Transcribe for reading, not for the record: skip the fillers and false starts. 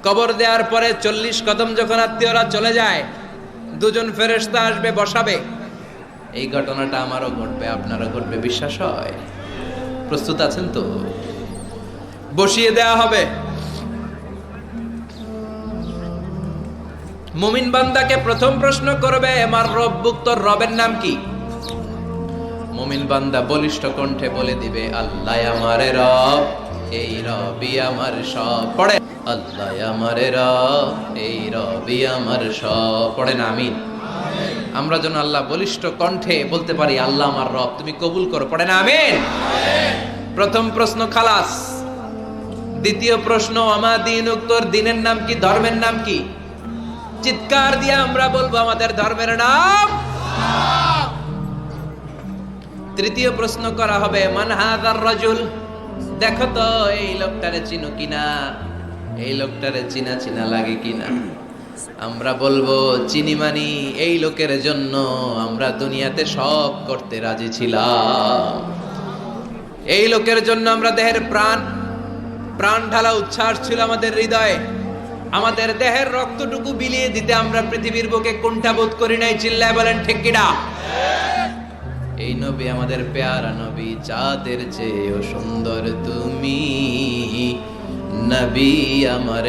কবর দেওয়ার পরে 40 কদম যখন আত্মীয়রা চলে যায়, দুজন ফেরেশতা আসবে, বসাবে। এই ঘটনাটা আমারও ঘটবে, আপনারও ঘটবে, বিশ্বাস হয়? প্রস্তুত আছেন তো? বসিয়ে দেয়া হবে। মুমিন বান্দাকে প্রথম প্রশ্ন করবে, আমার রব্বুক, তোর রবের নাম কি? মুমিন বান্দা বলিষ্ঠ কণ্ঠে বলে দিবে, আল্লাহ আমারে রব, এই রবি আমার সব। পড়ে, আল্লাহ আমারে রব, এই রবি আমার সব। পড়েন আমিন। আমরা যেন আল্লাহ বলিষ্ঠ কণ্ঠে বলতে পারি, আল্লাহ আমার রব, তুমি কবুল করো। পড়েন আমিন। প্রথম প্রশ্ন খালাস। দ্বিতীয় প্রশ্ন, আমা দীনুক, তোর দিনের নাম কি, ধর্মের নাম কি? চিৎকার দিয়ে আমরা বলবো, আমাদের ধর্মের নাম। তৃতীয় প্রশ্ন করা হবে, মান হাযার রাজুল, দেখো তো এই লোকটারে চিনো কিনা, এই লোকটারে চিনা চিনা লাগে কিনা। আমরা বলবো, চিনি মানি, এই লোকের জন্য আমরা দুনিয়াতে সব করতে রাজি ছিলাম। এই লোকের জন্য আমরা দেহের প্রাণ ঢালা উচ্ছ্বাস ছিল আমাদের হৃদয়ে। আমাদের দেহের রক্তটুকু বিলিয়ে দিতে আমরা পৃথিবীর বুকে কুণ্ঠাবোধ করি নাই। চিল্লায় বলেন ঠিক কিনা? এই নবী আমাদের পেয়ারা নবী, চাঁদের চেয়েও সুন্দর তুমি নবী আমার।